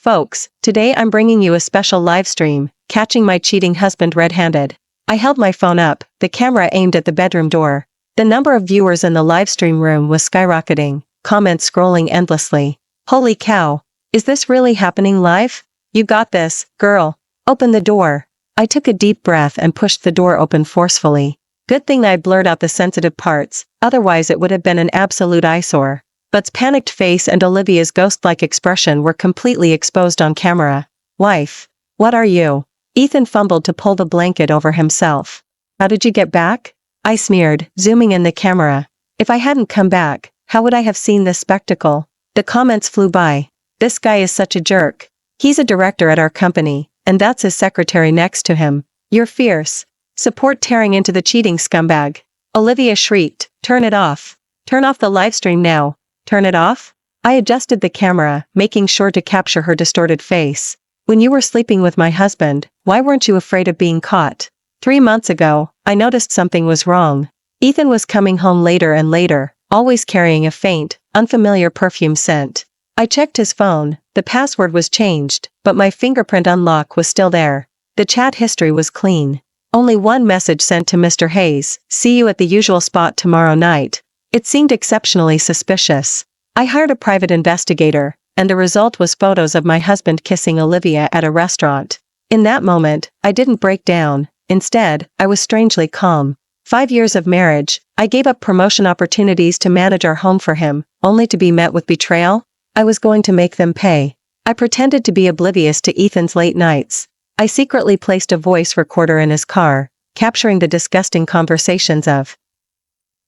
Folks, today I'm bringing you a special live stream, catching my cheating husband red-handed. I held my phone up, the camera aimed at the bedroom door. The number of viewers in the live stream room was skyrocketing, comments scrolling endlessly. Holy cow, is this really happening live? You got this, girl. Open the door. I took a deep breath and pushed the door open forcefully. Good thing I blurred out the sensitive parts, otherwise it would have been an absolute eyesore. But's panicked face and Olivia's ghost-like expression were completely exposed on camera. Wife. What are you? Ethan fumbled to pull the blanket over himself. How did you get back? I sneered, zooming in the camera. If I hadn't come back, how would I have seen this spectacle? The comments flew by. This guy is such a jerk. He's a director at our company, and that's his secretary next to him. You're fierce. Support tearing into the cheating scumbag. Olivia shrieked, turn it off. Turn off the livestream now. Turn it off? I adjusted the camera, making sure to capture her distorted face. When you were sleeping with my husband, why weren't you afraid of being caught? 3 months ago, I noticed something was wrong. Ethan was coming home later and later, always carrying a faint, unfamiliar perfume scent. I checked his phone, the password was changed, but my fingerprint unlock was still there. The chat history was clean. Only one message sent to Mr. Hayes, see you at the usual spot tomorrow night. It seemed exceptionally suspicious. I hired a private investigator, and the result was photos of my husband kissing Olivia at a restaurant. In that moment, I didn't break down. Instead, I was strangely calm. 5 years of marriage, I gave up promotion opportunities to manage our home for him, only to be met with betrayal? I was going to make them pay. I pretended to be oblivious to Ethan's late nights. I secretly placed a voice recorder in his car, capturing the disgusting conversations of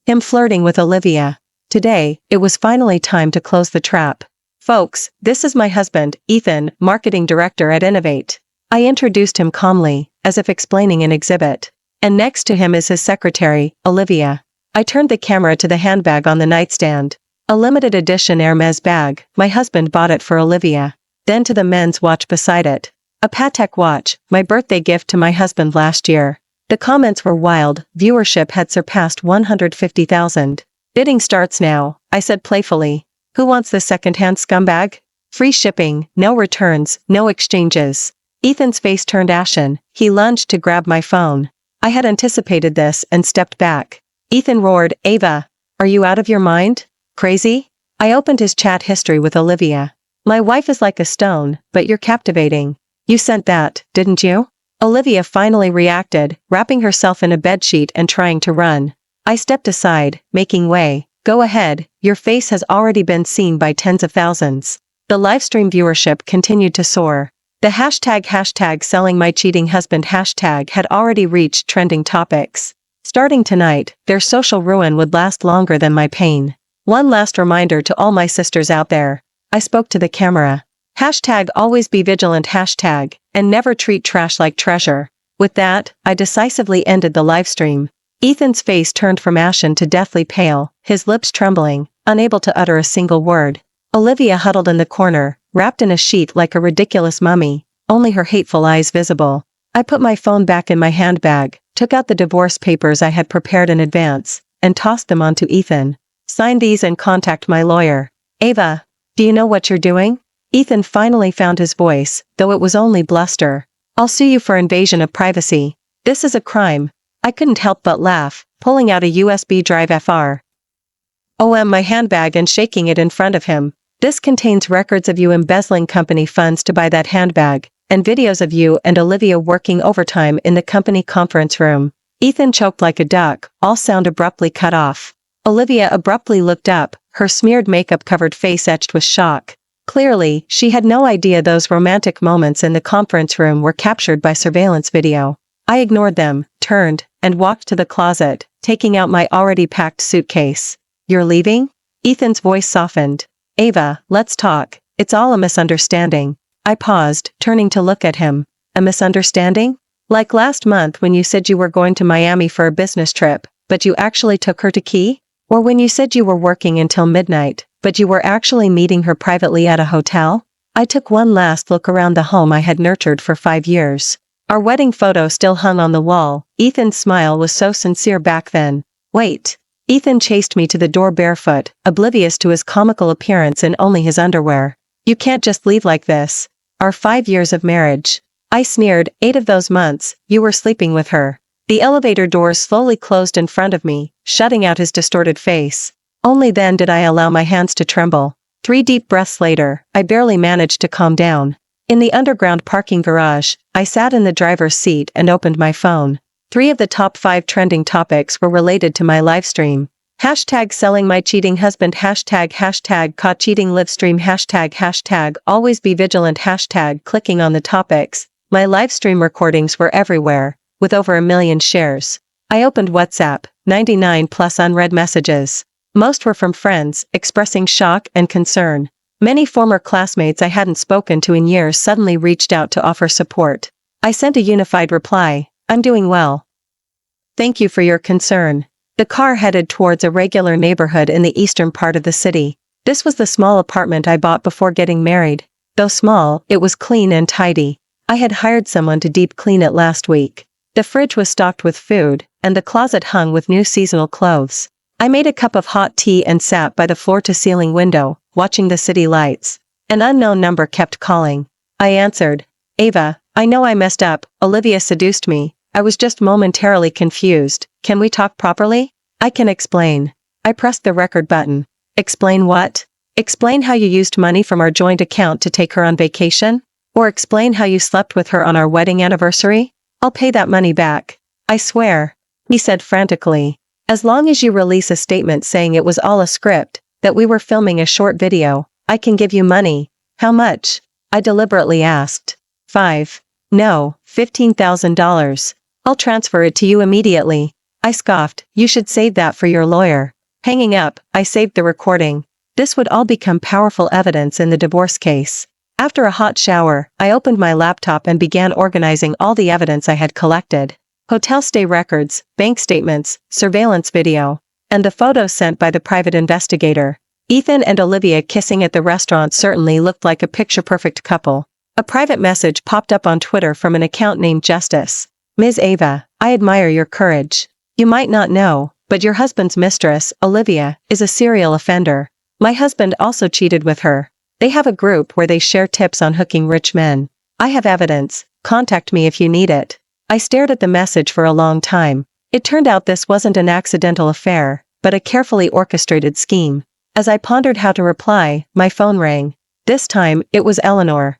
him flirting with Olivia. Today, it was finally time to close the trap. Folks, this is my husband, Ethan, marketing director at Innovate. I introduced him calmly, as if explaining an exhibit. And next to him is his secretary, Olivia. I turned the camera to the handbag on the nightstand. A limited edition Hermes bag, my husband bought it for Olivia. Then to the men's watch beside it. A Patek watch, my birthday gift to my husband last year. The comments were wild, viewership had surpassed 150,000. Bidding starts now, I said playfully. Who wants this second-hand scumbag? Free shipping, no returns, no exchanges. Ethan's face turned ashen, he lunged to grab my phone. I had anticipated this and stepped back. Ethan roared, Ava, are you out of your mind? Crazy? I opened his chat history with Olivia. My wife is like a stone, but you're captivating. You sent that, didn't you? Olivia finally reacted, wrapping herself in a bedsheet and trying to run. I stepped aside, making way. Go ahead, your face has already been seen by tens of thousands. The livestream viewership continued to soar. The hashtag selling my cheating husband hashtag had already reached trending topics. Starting tonight, their social ruin would last longer than my pain. One last reminder to all my sisters out there. I spoke to the camera. Hashtag always be vigilant hashtag, and never treat trash like treasure. With that, I decisively ended the livestream. Ethan's face turned from ashen to deathly pale, his lips trembling, unable to utter a single word. Olivia huddled in the corner, wrapped in a sheet like a ridiculous mummy, only her hateful eyes visible. I put my phone back in my handbag, took out the divorce papers I had prepared in advance, and tossed them onto Ethan. Sign these and contact my lawyer. Ava, do you know what you're doing? Ethan finally found his voice, though it was only bluster. I'll sue you for invasion of privacy. This is a crime. I couldn't help but laugh, pulling out a USB drive my handbag and shaking it in front of him. This contains records of you embezzling company funds to buy that handbag, and videos of you and Olivia working overtime in the company conference room. Ethan choked like a duck, all sound abruptly cut off. Olivia abruptly looked up, her smeared makeup-covered face etched with shock. Clearly, she had no idea those romantic moments in the conference room were captured by surveillance video. I ignored them, turned, and walked to the closet, taking out my already packed suitcase. You're leaving? Ethan's voice softened. Ava, let's talk. It's all a misunderstanding. I paused, turning to look at him. A misunderstanding? Like last month when you said you were going to Miami for a business trip, but you actually took her to Key? Or when you said you were working until midnight, but you were actually meeting her privately at a hotel? I took one last look around the home I had nurtured for 5 years. Our wedding photo still hung on the wall. Ethan's smile was so sincere back then. Wait. Ethan chased me to the door barefoot, oblivious to his comical appearance in only his underwear. You can't just leave like this. our 5 years of marriage. I sneered, 8 of those months, you were sleeping with her. The elevator doors slowly closed in front of me, shutting out his distorted face. Only then did I allow my hands to tremble. 3 deep breaths later, I barely managed to calm down. In the underground parking garage, I sat in the driver's seat and opened my phone. 3 of the top 5 trending topics were related to my livestream. Hashtag selling my cheating husband, hashtag caught cheating livestream, hashtag always be vigilant, hashtag clicking on the topics. My livestream recordings were everywhere, with over 1 million shares. I opened WhatsApp, 99 plus unread messages. Most were from friends, expressing shock and concern. Many former classmates I hadn't spoken to in years suddenly reached out to offer support. I sent a unified reply, I'm doing well. Thank you for your concern. The car headed towards a regular neighborhood in the eastern part of the city. This was the small apartment I bought before getting married. Though small, it was clean and tidy. I had hired someone to deep clean it last week. The fridge was stocked with food, and the closet hung with new seasonal clothes. I made a cup of hot tea and sat by the floor-to-ceiling window, watching the city lights. An unknown number kept calling. I answered. Ava, I know I messed up, Olivia seduced me. I was just momentarily confused. Can we talk properly? I can explain. I pressed the record button. Explain what? Explain how you used money from our joint account to take her on vacation? Or explain how you slept with her on our wedding anniversary? I'll pay that money back. I swear. He said frantically. As long as you release a statement saying it was all a script, that we were filming a short video, I can give you money. How much? I deliberately asked. 5. No, $15,000. I'll transfer it to you immediately. I scoffed, you should save that for your lawyer. Hanging up, I saved the recording. This would all become powerful evidence in the divorce case. After a hot shower, I opened my laptop and began organizing all the evidence I had collected. Hotel stay records, bank statements, surveillance video, and the photos sent by the private investigator. Ethan and Olivia kissing at the restaurant certainly looked like a picture-perfect couple. A private message popped up on Twitter from an account named Justice. Ms. Ava, I admire your courage. You might not know, but your husband's mistress, Olivia, is a serial offender. My husband also cheated with her. They have a group where they share tips on hooking rich men. I have evidence. Contact me if you need it. I stared at the message for a long time. It turned out this wasn't an accidental affair, but a carefully orchestrated scheme. As I pondered how to reply, my phone rang. This time, it was Eleanor.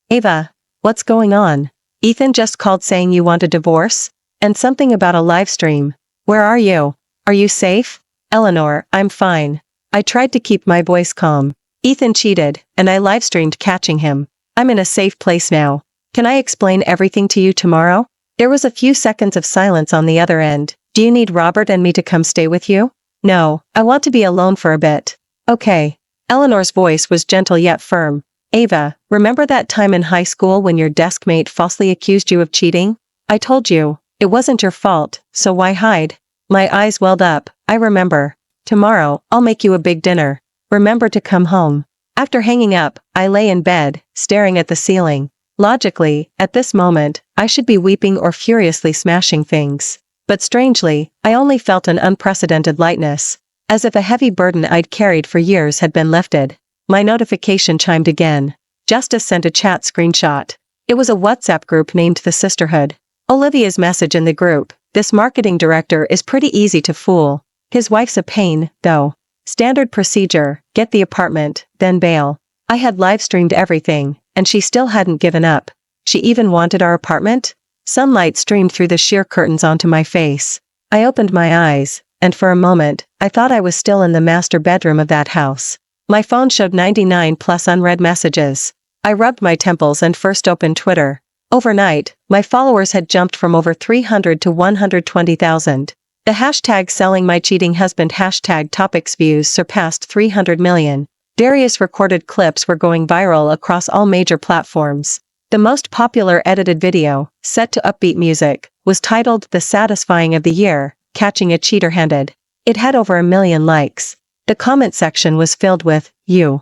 Ava, what's going on? Ethan just called saying you want a divorce? And something about a live stream. Where are you? Are you safe? Eleanor, I'm fine. I tried to keep my voice calm. Ethan cheated, and I live-streamed catching him. I'm in a safe place now. Can I explain everything to you tomorrow? There was a few seconds of silence on the other end. Do you need Robert and me to come stay with you? No, I want to be alone for a bit. Okay. Eleanor's voice was gentle yet firm. Ava, remember that time in high school when your desk mate falsely accused you of cheating? I told you, it wasn't your fault, so why hide? My eyes welled up. I remember. Tomorrow, I'll make you a big dinner. Remember to come home. After hanging up, I lay in bed, staring at the ceiling. Logically, at this moment, I should be weeping or furiously smashing things. But strangely, I only felt an unprecedented lightness, as if a heavy burden I'd carried for years had been lifted. My notification chimed again. Justice sent a chat screenshot. It was a WhatsApp group named The Sisterhood. Olivia's message in the group, this marketing director is pretty easy to fool. His wife's a pain, though. Standard procedure, get the apartment, then bail. I had live-streamed everything, and she still hadn't given up. She even wanted our apartment? Sunlight streamed through the sheer curtains onto my face. I opened my eyes, and for a moment, I thought I was still in the master bedroom of that house. My phone showed 99 plus unread messages. I rubbed my temples and first opened Twitter. Overnight, my followers had jumped from over 300 to 120,000. The hashtag selling my cheating husband hashtag topics views surpassed 300 million. Various recorded clips were going viral across all major platforms. The most popular edited video, set to upbeat music, was titled The Satisfying of the Year, Catching a Cheater Handed. It had over 1 million likes. The comment section was filled with, "You.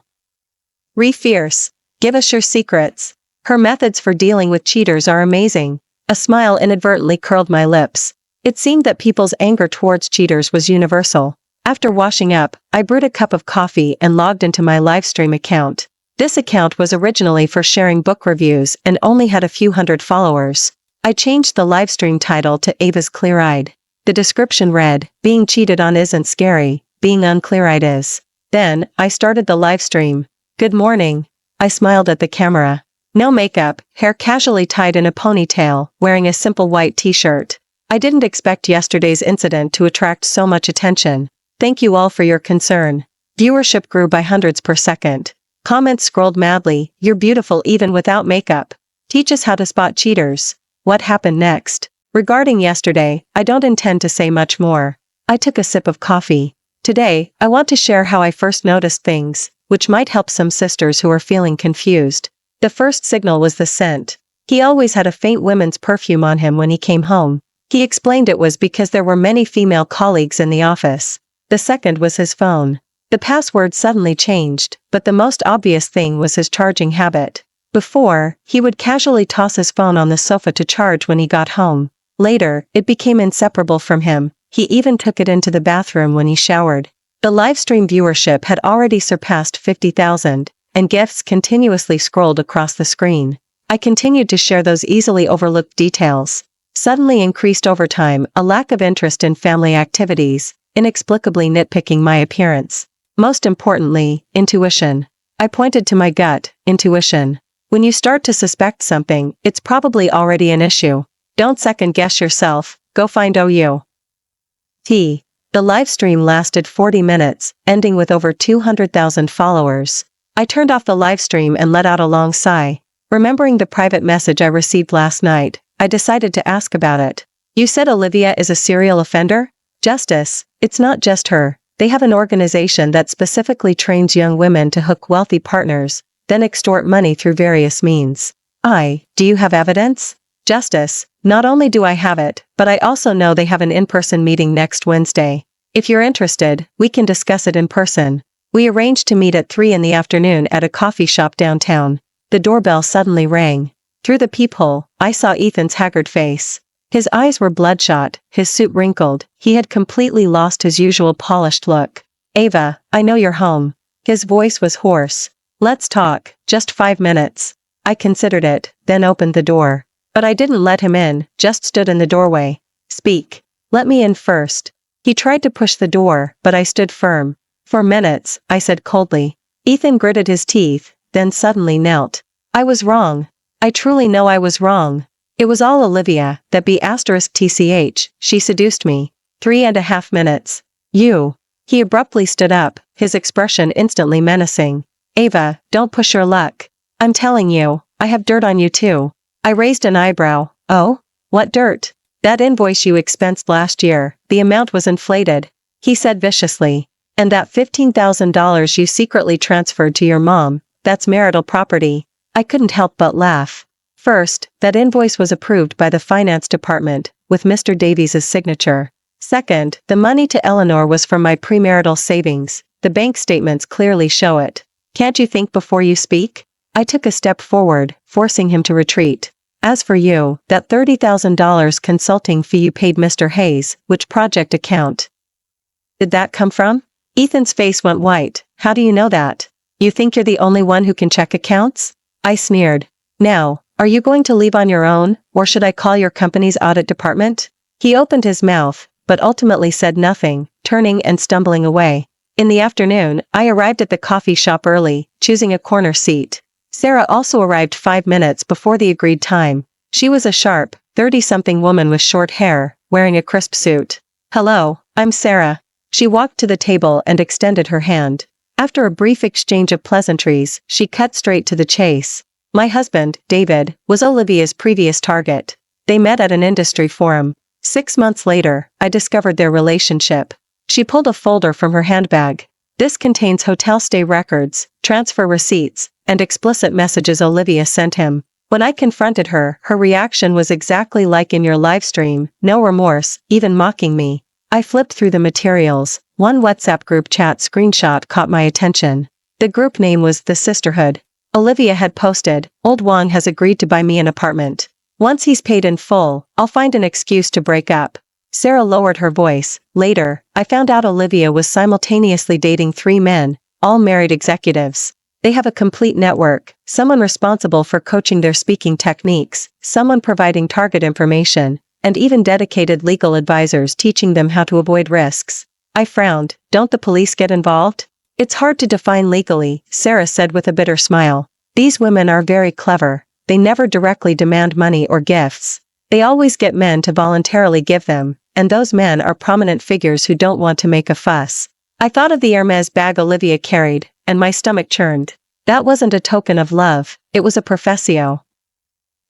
Re fierce. Give us your secrets. Her methods for dealing with cheaters are amazing." A smile inadvertently curled my lips. It seemed that people's anger towards cheaters was universal. After washing up, I brewed a cup of coffee and logged into my livestream account. This account was originally for sharing book reviews and only had a few hundred followers. I changed the livestream title to Ava's Clear-Eyed. The description read, "Being cheated on isn't scary, being unclear-eyed is." Then, I started the livestream. "Good morning." I smiled at the camera. No makeup, hair casually tied in a ponytail, wearing a simple white t-shirt. I didn't expect yesterday's incident to attract so much attention. Thank you all for your concern. Viewership grew by hundreds per second. Comments scrolled madly, "You're beautiful even without makeup. Teach us how to spot cheaters." What happened next? Regarding yesterday, I don't intend to say much more. I took a sip of coffee. Today, I want to share how I first noticed things, which might help some sisters who are feeling confused. The first signal was the scent. He always had a faint women's perfume on him when he came home. He explained it was because there were many female colleagues in the office. The second was his phone. The password suddenly changed, but the most obvious thing was his charging habit. Before, he would casually toss his phone on the sofa to charge when he got home. Later, it became inseparable from him. He even took it into the bathroom when he showered. The livestream viewership had already surpassed 50,000, and gifts continuously scrolled across the screen. I continued to share those easily overlooked details. Suddenly increased over time, a lack of interest in family activities, inexplicably nitpicking my appearance. Most importantly, intuition. I pointed to my gut, intuition. When you start to suspect something, it's probably already an issue. Don't second-guess yourself, go find OU. The livestream lasted 40 minutes, ending with over 200,000 followers. I turned off the livestream and let out a long sigh. Remembering the private message I received last night, I decided to ask about it. "You said Olivia is a serial offender?" "Justice, it's not just her. They have an organization that specifically trains young women to hook wealthy partners, then extort money through various means." "Do you have evidence?" "Justice, not only do I have it, but I also know they have an in-person meeting next Wednesday. If you're interested, we can discuss it in person." We arranged to meet at 3 in the afternoon at a coffee shop downtown. The doorbell suddenly rang. Through the peephole, I saw Ethan's haggard face. His eyes were bloodshot, his suit wrinkled, he had completely lost his usual polished look. "Ava, I know you're home." His voice was hoarse. "Let's talk, just 5 minutes." I considered it, then opened the door. But I didn't let him in, just stood in the doorway. "Speak. Let me in first." He tried to push the door, but I stood firm. "For minutes," I said coldly. Ethan gritted his teeth, then suddenly knelt. "I was wrong. I truly know I was wrong. It was all Olivia, that B*TCH, she seduced me. 3.5 minutes. You." He abruptly stood up, his expression instantly menacing. "Ava, don't push your luck. I'm telling you, I have dirt on you too." I raised an eyebrow. "Oh? What dirt?" "That invoice you expensed last year, the amount was inflated," he said viciously. "And that $15,000 you secretly transferred to your mom, that's marital property." I couldn't help but laugh. First, that invoice was approved by the finance department, with Mr. Davies' signature. Second, the money to Eleanor was from my premarital savings. The bank statements clearly show it. "Can't you think before you speak?" I took a step forward, forcing him to retreat. "As for you, that $30,000 consulting fee you paid Mr. Hayes, which project account did that come from?" Ethan's face went white. "How do you know that? You think you're the only one who can check accounts?" I sneered. "Now, are you going to leave on your own, or should I call your company's audit department?" He opened his mouth, but ultimately said nothing, turning and stumbling away. In the afternoon, I arrived at the coffee shop early, choosing a corner seat. Sarah also arrived 5 minutes before the agreed time. She was a sharp, 30-something woman with short hair, wearing a crisp suit. "Hello, I'm Sarah." She walked to the table and extended her hand. After a brief exchange of pleasantries, she cut straight to the chase. "My husband, David, was Olivia's previous target. They met at an industry forum. 6 months later, I discovered their relationship." She pulled a folder from her handbag. "This contains hotel stay records, transfer receipts, and explicit messages Olivia sent him." When I confronted her, her reaction was exactly like in your live stream, no remorse, even mocking me. I flipped through the materials. One WhatsApp group chat screenshot caught my attention. The group name was The Sisterhood. Olivia had posted, "Old Wong has agreed to buy me an apartment. Once he's paid in full, I'll find an excuse to break up." Sarah lowered her voice. "Later, I found out Olivia was simultaneously dating 3 men, all married executives. They have a complete network, someone responsible for coaching their speaking techniques, someone providing target information, and even dedicated legal advisors teaching them how to avoid risks. I frowned. Don't the police get involved? It's hard to define legally, Sarah said with a bitter smile. These women are very clever. They never directly demand money or gifts. They always get men to voluntarily give them, and those men are prominent figures who don't want to make a fuss. I thought of the Hermes bag Olivia carried, and my stomach churned. That wasn't a token of love, it was a professio.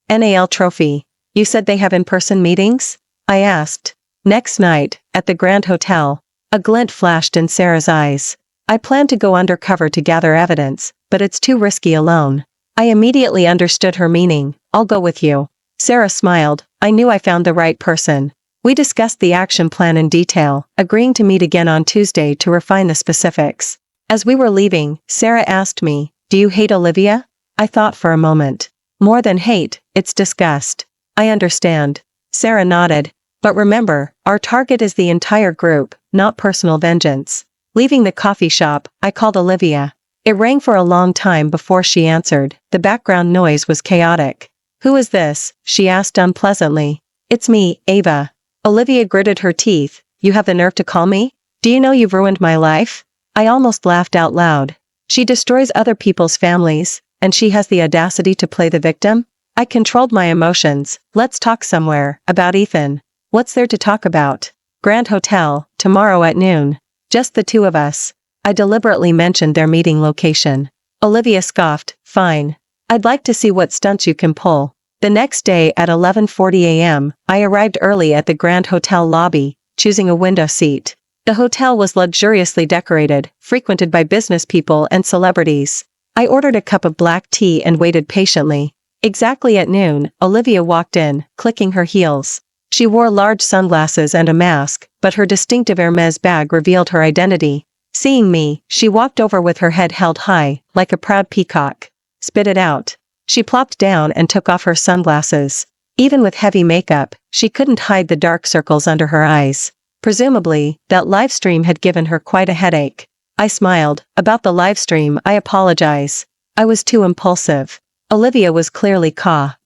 NAL trophy. You said they have in-person meetings? I asked. Next night, at the Grand Hotel. A glint flashed in Sarah's eyes. I plan to go undercover to gather evidence, but it's too risky alone. I immediately understood her meaning. I'll go with you. Sarah smiled. I knew I found the right person. We discussed the action plan in detail, agreeing to meet again on Tuesday to refine the specifics. As we were leaving, Sarah asked me, "Do you hate Olivia?" I thought for a moment. More than hate, it's disgust. I understand. Sarah nodded. But remember, our target is the entire group, not personal vengeance. Leaving the coffee shop, I called Olivia. It rang for a long time before she answered. The background noise was chaotic. "Who is this?" she asked unpleasantly. "It's me, Ava." Olivia gritted her teeth. "You have the nerve to call me? Do you know you've ruined my life?" I almost laughed out loud. She destroys other people's families, and she has the audacity to play the victim? I controlled my emotions. Let's talk somewhere, about Ethan. What's there to talk about? Grand Hotel, tomorrow at noon. Just the two of us. I deliberately mentioned their meeting location. Olivia scoffed. Fine. I'd like to see what stunts you can pull. The next day at 11:40 a.m., I arrived early at the Grand Hotel lobby, choosing a window seat. The hotel was luxuriously decorated, frequented by business people and celebrities. I ordered a cup of black tea and waited patiently. Exactly at noon, Olivia walked in, clicking her heels. She wore large sunglasses and a mask, but her distinctive Hermes bag revealed her identity. Seeing me, she walked over with her head held high, like a proud peacock. "Spit it out." She plopped down and took off her sunglasses. Even with heavy makeup, she couldn't hide the dark circles under her eyes. Presumably, that live stream had given her quite a headache. I smiled. About the live stream, I apologize. I was too impulsive. Olivia was clearly caught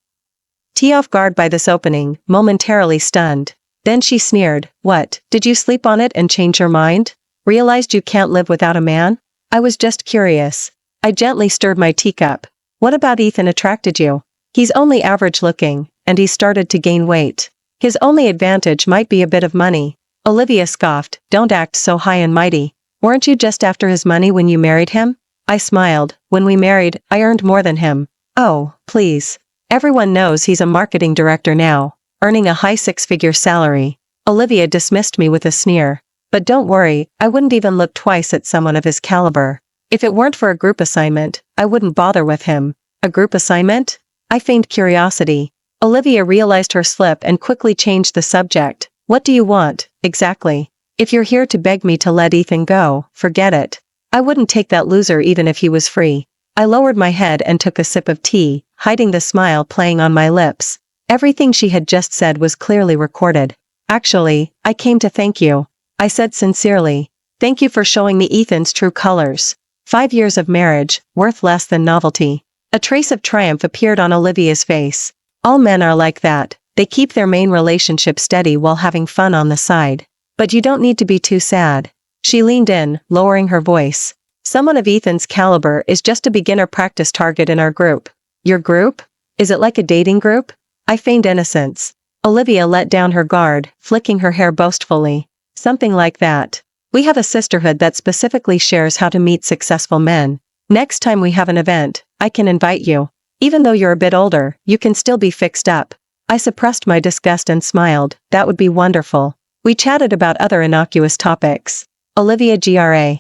off guard by this opening, momentarily stunned. Then she sneered. "What, did you sleep on it and change your mind? Realized you can't live without a man?" I was just curious. I gently stirred my teacup. "What about Ethan attracted you? He's only average looking, and he started to gain weight. His only advantage might be a bit of money." Olivia scoffed. "Don't act so high and mighty. Weren't you just after his money when you married him?" I smiled. "When we married, I earned more than him." "Oh, please. Everyone knows he's a marketing director now, earning a high six-figure salary." Olivia dismissed me with a sneer. "But don't worry, I wouldn't even look twice at someone of his caliber. If it weren't for a group assignment, I wouldn't bother with him." "A group assignment?" I feigned curiosity. Olivia realized her slip and quickly changed the subject. "What do you want, exactly? If you're here to beg me to let Ethan go, forget it. I wouldn't take that loser even if he was free." I lowered my head and took a sip of tea, hiding the smile playing on my lips. Everything she had just said was clearly recorded. "Actually, I came to thank you," I said sincerely. "Thank you for showing me Ethan's true colors. 5 years of marriage, worth less than novelty." A trace of triumph appeared on Olivia's face. "All men are like that. They keep their main relationship steady while having fun on the side. But you don't need to be too sad." She leaned in, lowering her voice. "Someone of Ethan's caliber is just a beginner practice target in our group." "Your group? Is it like a dating group?" I feigned innocence. Olivia let down her guard, flicking her hair boastfully. "Something like that. We have a sisterhood that specifically shares how to meet successful men. Next time we have an event, I can invite you. Even though you're a bit older, you can still be fixed up." I suppressed my disgust and smiled. "That would be wonderful." We chatted about other innocuous topics. Olivia Gra.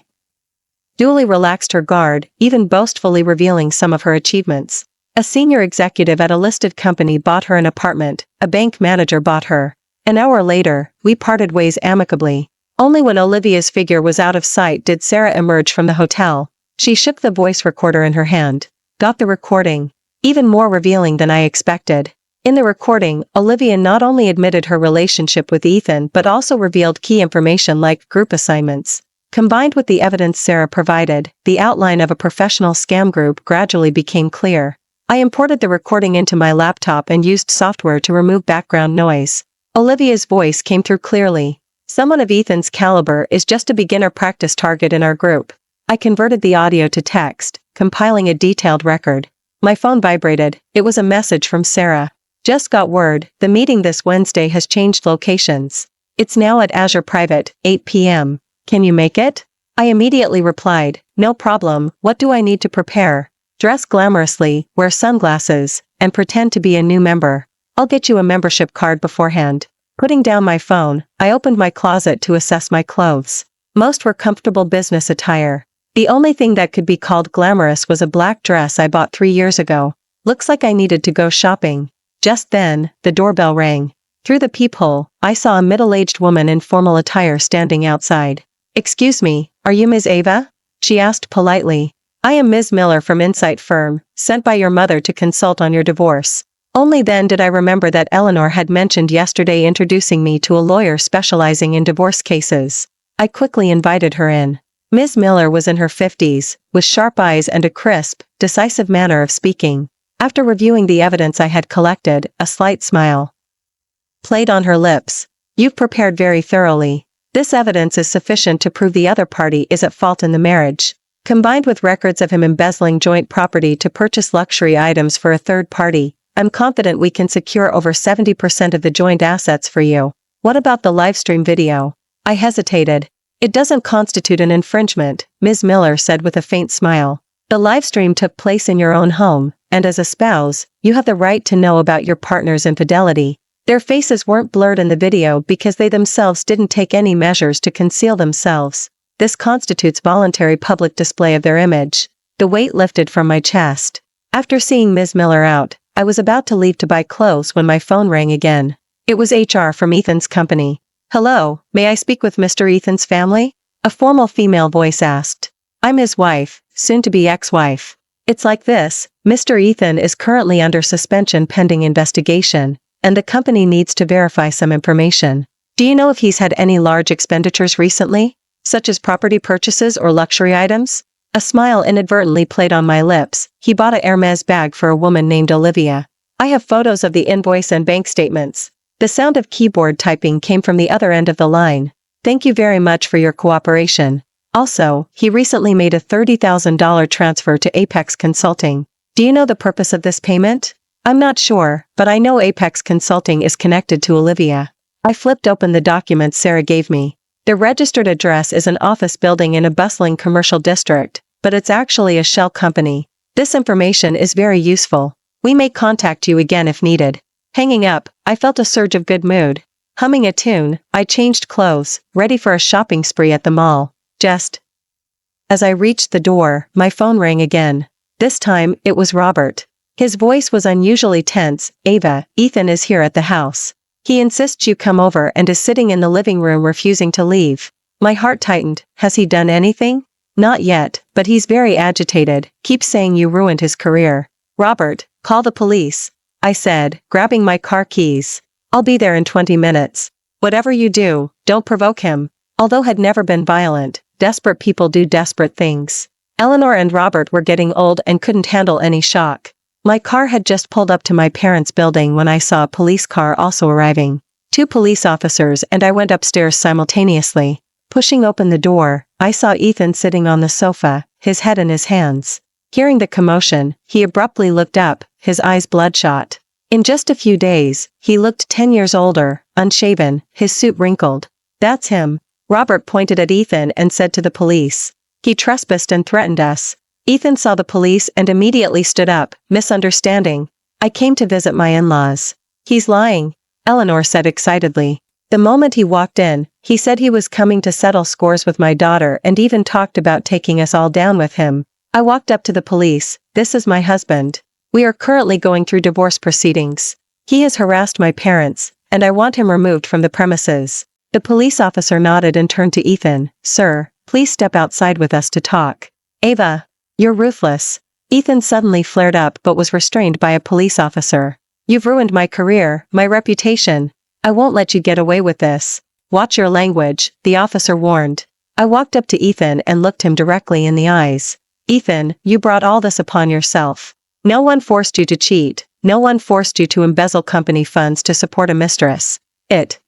duly relaxed her guard, even boastfully revealing some of her achievements. A senior executive at a listed company bought her an apartment, a bank manager bought her. An hour later, we parted ways amicably. Only when Olivia's figure was out of sight did Sarah emerge from the hotel. She shook the voice recorder in her hand. "Got the recording." Even more revealing than I expected. In the recording, Olivia not only admitted her relationship with Ethan but also revealed key information like group assignments. Combined with the evidence Sarah provided, the outline of a professional scam group gradually became clear. I imported the recording into my laptop and used software to remove background noise. Olivia's voice came through clearly. Someone of Ethan's caliber is just a beginner practice target in our group. I converted the audio to text, compiling a detailed record. My phone vibrated. It was a message from Sarah. Just got word, the meeting this Wednesday has changed locations. It's now at Azure Private, 8 p.m. Can you make it? I immediately replied, no problem, what do I need to prepare? Dress glamorously, wear sunglasses, and pretend to be a new member. I'll get you a membership card beforehand. Putting down my phone, I opened my closet to assess my clothes. Most were comfortable business attire. The only thing that could be called glamorous was a black dress I bought 3 years ago. Looks like I needed to go shopping. Just then, the doorbell rang. Through the peephole, I saw a middle-aged woman in formal attire standing outside. Excuse me, are you Ms. Ava? She asked politely. I am Ms. Miller from Insight Firm, sent by your mother to consult on your divorce. Only then did I remember that Eleanor had mentioned yesterday introducing me to a lawyer specializing in divorce cases. I quickly invited her in. Ms. Miller was in her 50s, with sharp eyes and a crisp, decisive manner of speaking. After reviewing the evidence I had collected, a slight smile played on her lips. You've prepared very thoroughly. This evidence is sufficient to prove the other party is at fault in the marriage. Combined with records of him embezzling joint property to purchase luxury items for a third party, I'm confident we can secure over 70% of the joint assets for you. What about the livestream video? I hesitated. It doesn't constitute an infringement, Ms. Miller said with a faint smile. The livestream took place in your own home, and as a spouse, you have the right to know about your partner's infidelity. Their faces weren't blurred in the video because they themselves didn't take any measures to conceal themselves. This constitutes voluntary public display of their image. The weight lifted from my chest. After seeing Ms. Miller out, I was about to leave to buy clothes when my phone rang again. It was HR from Ethan's company. Hello, may I speak with Mr. Ethan's family? A formal female voice asked. I'm his wife, soon-to-be ex-wife. It's like this, Mr. Ethan is currently under suspension pending investigation, and the company needs to verify some information. Do you know if he's had any large expenditures recently, such as property purchases or luxury items? A smile inadvertently played on my lips. He bought a Hermes bag for a woman named Olivia. I have photos of the invoice and bank statements. The sound of keyboard typing came from the other end of the line. Thank you very much for your cooperation. Also, he recently made a $30,000 transfer to Apex Consulting. Do you know the purpose of this payment? I'm not sure, but I know Apex Consulting is connected to Olivia. I flipped open the documents Sarah gave me. The registered address is an office building in a bustling commercial district, but it's actually a shell company. This information is very useful. We may contact you again if needed. Hanging up, I felt a surge of good mood. Humming a tune, I changed clothes, ready for a shopping spree at the mall. Just as I reached the door, my phone rang again. This time, it was Robert. His voice was unusually tense. Ava, Ethan is here at the house. He insists you come over and is sitting in the living room refusing to leave. My heart tightened. Has he done anything? Not yet, but he's very agitated, keeps saying you ruined his career. Robert, call the police, I said, grabbing my car keys. I'll be there in 20 minutes. Whatever you do, don't provoke him. Although had never been violent, desperate people do desperate things. Eleanor and Robert were getting old and couldn't handle any shock. My car had just pulled up to my parents' building when I saw a police car also arriving. 2 police officers and I went upstairs simultaneously. Pushing open the door, I saw Ethan sitting on the sofa, his head in his hands. Hearing the commotion, he abruptly looked up, his eyes bloodshot. In just a few days, he looked 10 years older, unshaven, his suit wrinkled. That's him. Robert pointed at Ethan and said to the police. He trespassed and threatened us. Ethan saw the police and immediately stood up, misunderstanding. I came to visit my in-laws. He's lying, Eleanor said excitedly. The moment he walked in, he said he was coming to settle scores with my daughter and even talked about taking us all down with him. I walked up to the police. This is my husband. We are currently going through divorce proceedings. He has harassed my parents, and I want him removed from the premises. The police officer nodded and turned to Ethan. Sir, please step outside with us to talk. Ava, you're ruthless. Ethan suddenly flared up but was restrained by a police officer. You've ruined my career, my reputation. I won't let you get away with this. Watch your language, the officer warned. I walked up to Ethan and looked him directly in the eyes. Ethan, you brought all this upon yourself. No one forced you to cheat. No one forced you to embezzle company funds to support a mistress. It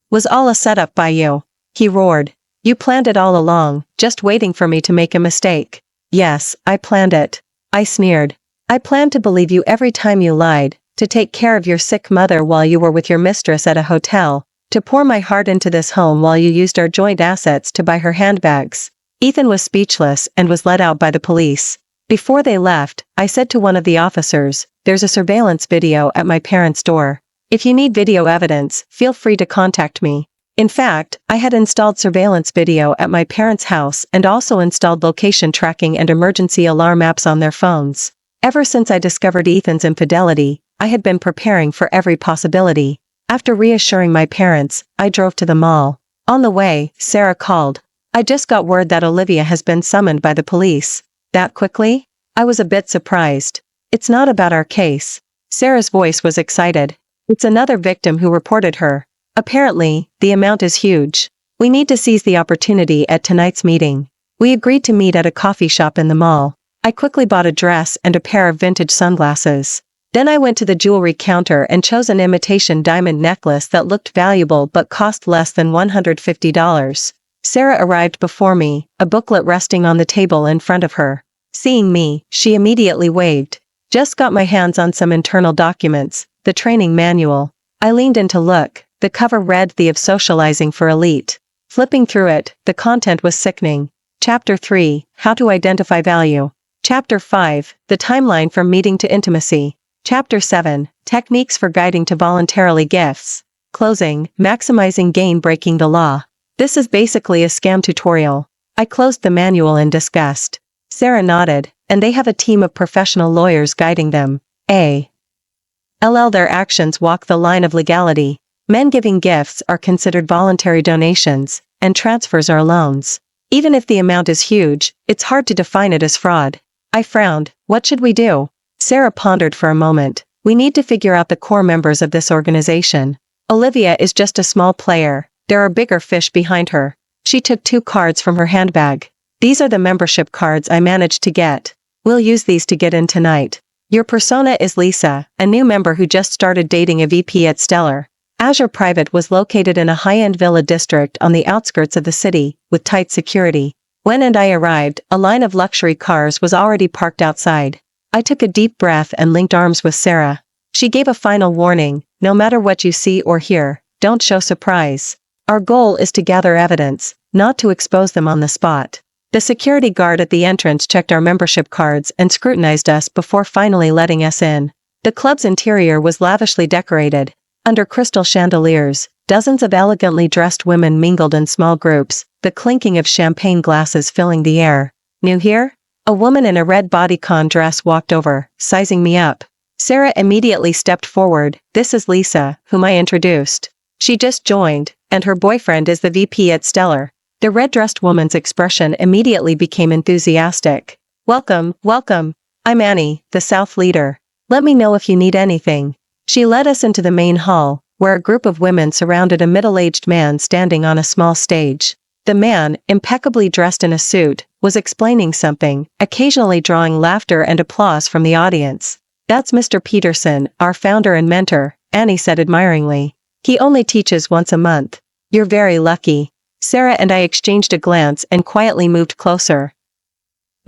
was all a setup by you. He roared. You planned it all along, just waiting for me to make a mistake. Yes, I planned it. I sneered. I planned to believe you every time you lied, to take care of your sick mother while you were with your mistress at a hotel, to pour my heart into this home while you used our joint assets to buy her handbags. Ethan was speechless and was let out by the police. Before they left, I said to one of the officers, there's a surveillance video at my parents' door. If you need video evidence, feel free to contact me. In fact, I had installed surveillance video at my parents' house and also installed location tracking and emergency alarm apps on their phones. Ever since I discovered Ethan's infidelity, I had been preparing for every possibility. After reassuring my parents, I drove to the mall. On the way, Sarah called. I just got word that Olivia has been summoned by the police. That quickly? I was a bit surprised. It's not about our case. Sarah's voice was excited. It's another victim who reported her. Apparently, the amount is huge. We need to seize the opportunity at tonight's meeting. We agreed to meet at a coffee shop in the mall. I quickly bought a dress and a pair of vintage sunglasses. Then I went to the jewelry counter and chose an imitation diamond necklace that looked valuable but cost less than $150. Sarah arrived before me, a booklet resting on the table in front of her. Seeing me, she immediately waved. Just got my hands on some internal documents, the training manual. I leaned in to look. The cover read The of Socializing for Elite. Flipping through it, the content was sickening. Chapter 3, How to Identify Value. Chapter 5, The Timeline from Meeting to Intimacy. Chapter 7, Techniques for Guiding to Voluntarily Gifts. Closing, Maximizing Gain Breaking the Law. This is basically a scam tutorial. I closed the manual in disgust. Sarah nodded, and they have a team of professional lawyers guiding them. Their actions walk the line of legality. Men giving gifts are considered voluntary donations, and transfers are loans. Even if the amount is huge, it's hard to define it as fraud. I frowned. What should we do? Sarah pondered for a moment. We need to figure out the core members of this organization. Olivia is just a small player. There are bigger fish behind her. She took 2 cards from her handbag. These are the membership cards I managed to get. We'll use these to get in tonight. Your persona is Lisa, a new member who just started dating a VP at Stellar. Azure Private was located in a high-end villa district on the outskirts of the city, with tight security. When I arrived, a line of luxury cars was already parked outside. I took a deep breath and linked arms with Sarah. She gave a final warning, no matter what you see or hear, don't show surprise. Our goal is to gather evidence, not to expose them on the spot. The security guard at the entrance checked our membership cards and scrutinized us before finally letting us in. The club's interior was lavishly decorated. Under crystal chandeliers, dozens of elegantly dressed women mingled in small groups, the clinking of champagne glasses filling the air. New here? A woman in a red bodycon dress walked over, sizing me up. Sarah immediately stepped forward. This is Lisa, whom I introduced. She just joined, and her boyfriend is the VP at Stellar. The red-dressed woman's expression immediately became enthusiastic. Welcome, welcome. I'm Annie, the South leader. Let me know if you need anything. She led us into the main hall, where a group of women surrounded a middle-aged man standing on a small stage. The man, impeccably dressed in a suit, was explaining something, occasionally drawing laughter and applause from the audience. That's Mr. Peterson, our founder and mentor, Annie said admiringly. He only teaches once a month. You're very lucky. Sarah and I exchanged a glance and quietly moved closer.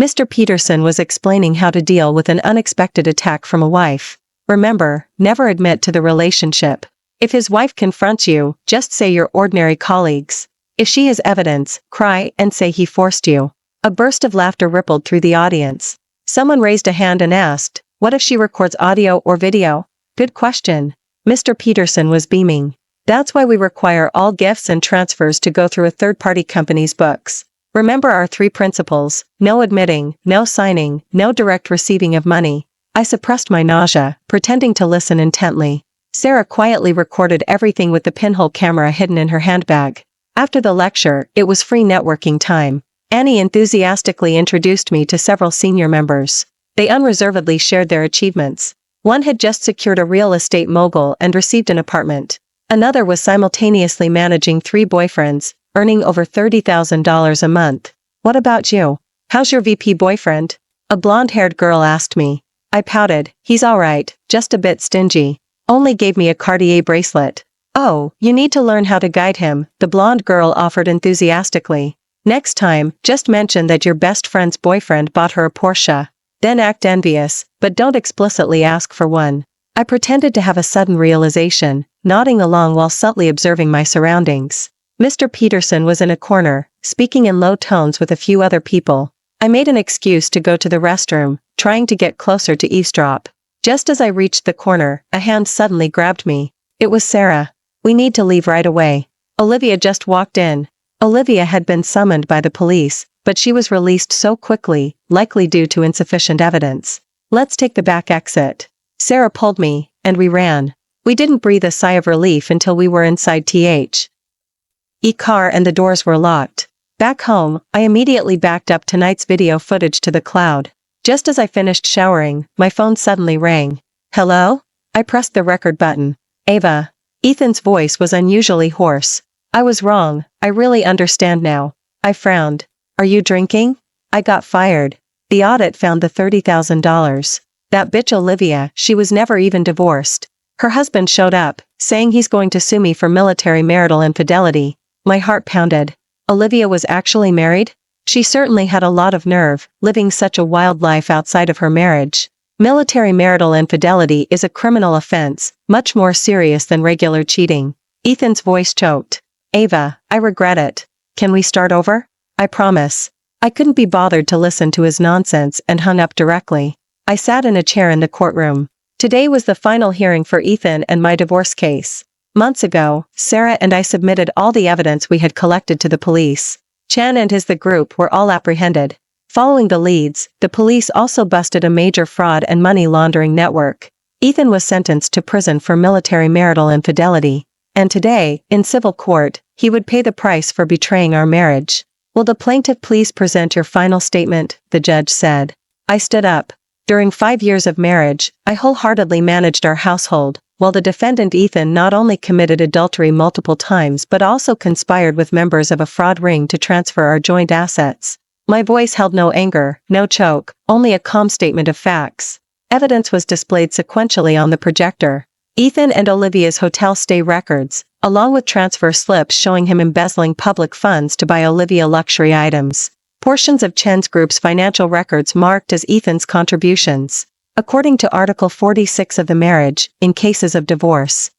Mr. Peterson was explaining how to deal with an unexpected attack from a wife. Remember, never admit to the relationship. If his wife confronts you, just say you're ordinary colleagues. If she has evidence, cry and say he forced you. A burst of laughter rippled through the audience. Someone raised a hand and asked, what if she records audio or video? Good question. Mr. Peterson was beaming. That's why we require all gifts and transfers to go through a third-party company's books. Remember our 3 principles: no admitting, no signing, no direct receiving of money. I suppressed my nausea, pretending to listen intently. Sarah quietly recorded everything with the pinhole camera hidden in her handbag. After the lecture, it was free networking time. Annie enthusiastically introduced me to several senior members. They unreservedly shared their achievements. One had just secured a real estate mogul and received an apartment. Another was simultaneously managing 3 boyfriends, earning over $30,000 a month. What about you? How's your VP boyfriend? A blonde-haired girl asked me. I pouted. He's alright, just a bit stingy. Only gave me a Cartier bracelet. Oh, you need to learn how to guide him, the blonde girl offered enthusiastically. Next time, just mention that your best friend's boyfriend bought her a Porsche. Then act envious, but don't explicitly ask for one. I pretended to have a sudden realization, nodding along while subtly observing my surroundings. Mr. Peterson was in a corner, speaking in low tones with a few other people. I made an excuse to go to the restroom, trying to get closer to eavesdrop. Just as I reached the corner, a hand suddenly grabbed me. It was Sarah. We need to leave right away. Olivia just walked in. Olivia had been summoned by the police, but she was released so quickly, likely due to insufficient evidence. Let's take the back exit. Sarah pulled me, and we ran. We didn't breathe a sigh of relief until we were inside the car and the doors were locked. Back home, I immediately backed up tonight's video footage to the cloud. Just as I finished showering, my phone suddenly rang. Hello? I pressed the record button. Ava. Ethan's voice was unusually hoarse. I was wrong, I really understand now. I frowned. Are you drinking? I got fired. The audit found the $30,000. That bitch Olivia, she was never even divorced. Her husband showed up, saying he's going to sue me for military marital infidelity. My heart pounded. Olivia was actually married? She certainly had a lot of nerve, living such a wild life outside of her marriage. Military marital infidelity is a criminal offense, much more serious than regular cheating. Ethan's voice choked. Ava, I regret it. Can we start over? I promise. I couldn't be bothered to listen to his nonsense and hung up directly. I sat in a chair in the courtroom. Today was the final hearing for Ethan and my divorce case. Months ago, Sarah and I submitted all the evidence we had collected to the police. Chan and the group were all apprehended. Following the leads, the police also busted a major fraud and money laundering network. Ethan was sentenced to prison for military marital infidelity. And today, in civil court, he would pay the price for betraying our marriage. Will the plaintiff please present your final statement? The judge said. I stood up. During 5 years of marriage, I wholeheartedly managed our household, while the defendant Ethan not only committed adultery multiple times but also conspired with members of a fraud ring to transfer our joint assets. My voice held no anger, no choke, only a calm statement of facts. Evidence was displayed sequentially on the projector. Ethan and Olivia's hotel stay records, along with transfer slips showing him embezzling public funds to buy Olivia luxury items. Portions of Chen's group's financial records marked as Ethan's contributions. According to Article 46 of the marriage, in cases of divorce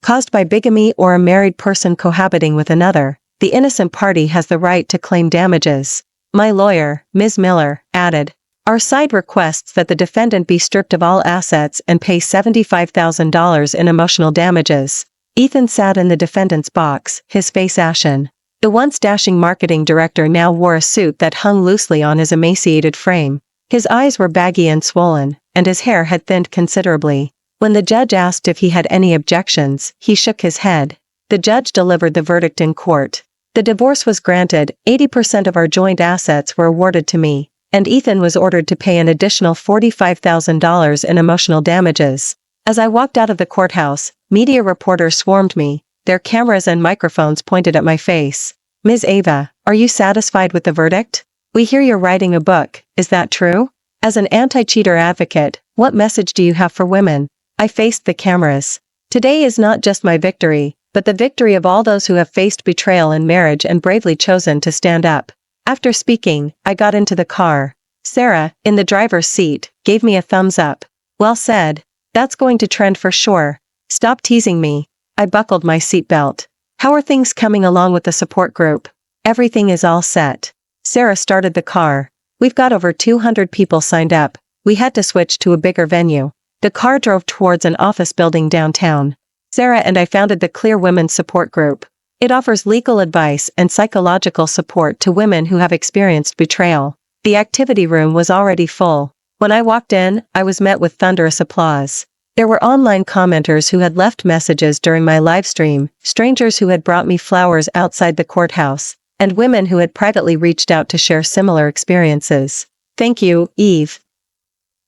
caused by bigamy or a married person cohabiting with another, the innocent party has the right to claim damages. My lawyer, Ms. Miller, added, our side requests that the defendant be stripped of all assets and pay $75,000 in emotional damages. Ethan sat in the defendant's box, his face ashen. The once dashing marketing director now wore a suit that hung loosely on his emaciated frame. His eyes were baggy and swollen, and his hair had thinned considerably. When the judge asked if he had any objections, he shook his head. The judge delivered the verdict in court. The divorce was granted, 80% of our joint assets were awarded to me, and Ethan was ordered to pay an additional $45,000 in emotional damages. As I walked out of the courthouse, media reporters swarmed me, their cameras and microphones pointed at my face. Ms. Ava, are you satisfied with the verdict? We hear you're writing a book, is that true? As an anti-cheater advocate, what message do you have for women? I faced the cameras. Today is not just my victory, but the victory of all those who have faced betrayal in marriage and bravely chosen to stand up. After speaking, I got into the car. Sarah, in the driver's seat, gave me a thumbs up. Well said. That's going to trend for sure. Stop teasing me. I buckled my seatbelt. How are things coming along with the support group? Everything is all set. Sarah started the car. We've got over 200 people signed up. We had to switch to a bigger venue. The car drove towards an office building downtown. Sarah and I founded the Clear Women's Support Group. It offers legal advice and psychological support to women who have experienced betrayal. The activity room was already full. When I walked in, I was met with thunderous applause. There were online commenters who had left messages during my live stream, strangers who had brought me flowers outside the courthouse, and women who had privately reached out to share similar experiences. Thank you, Eve.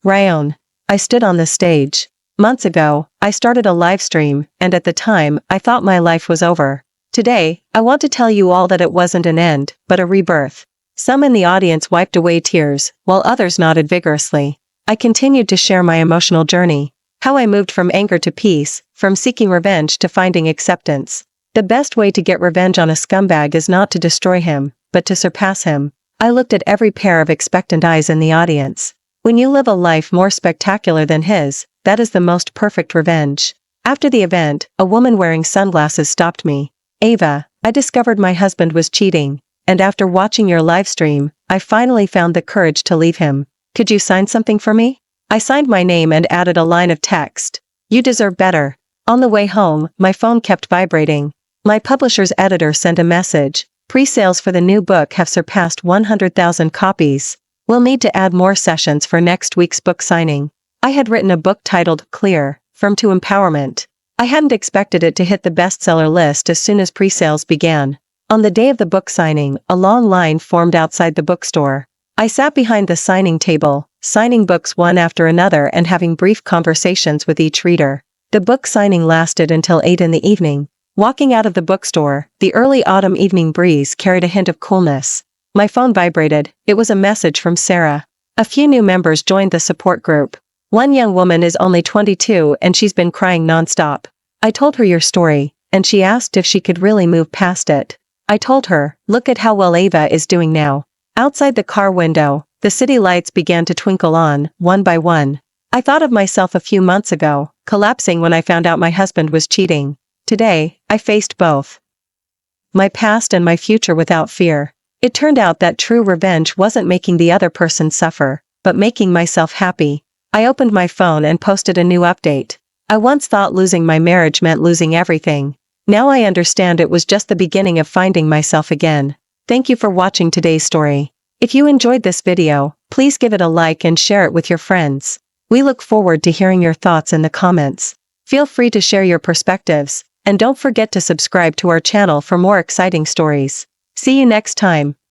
Ryan. I stood on the stage. Months ago, I started a live stream, and at the time, I thought my life was over. Today, I want to tell you all that it wasn't an end, but a rebirth. Some in the audience wiped away tears, while others nodded vigorously. I continued to share my emotional journey. How I moved from anger to peace, from seeking revenge to finding acceptance. The best way to get revenge on a scumbag is not to destroy him, but to surpass him. I looked at every pair of expectant eyes in the audience. When you live a life more spectacular than his, that is the most perfect revenge. After the event, a woman wearing sunglasses stopped me. Ava, I discovered my husband was cheating, and after watching your live stream, I finally found the courage to leave him. Could you sign something for me? I signed my name and added a line of text. You deserve better. On the way home, my phone kept vibrating. My publisher's editor sent a message. Pre-sales for the new book have surpassed 100,000 copies. We'll need to add more sessions for next week's book signing. I had written a book titled Clear, From to Empowerment. I hadn't expected it to hit the bestseller list as soon as pre-sales began. On the day of the book signing, a long line formed outside the bookstore. I sat behind the signing table, signing books one after another and having brief conversations with each reader. The book signing lasted until 8 in the evening. Walking out of the bookstore, the early autumn evening breeze carried a hint of coolness. My phone vibrated. It was a message from Sarah. A few new members joined the support group. One young woman is only 22 and she's been crying nonstop. I told her your story, and she asked if she could really move past it. I told her, look at how well Ava is doing now. Outside the car window, the city lights began to twinkle on, one by one. I thought of myself a few months ago, collapsing when I found out my husband was cheating. Today, I faced both my past and my future without fear. It turned out that true revenge wasn't making the other person suffer, but making myself happy. I opened my phone and posted a new update. I once thought losing my marriage meant losing everything. Now I understand it was just the beginning of finding myself again. Thank you for watching today's story. If you enjoyed this video, please give it a like and share it with your friends. We look forward to hearing your thoughts in the comments. Feel free to share your perspectives, and don't forget to subscribe to our channel for more exciting stories. See you next time.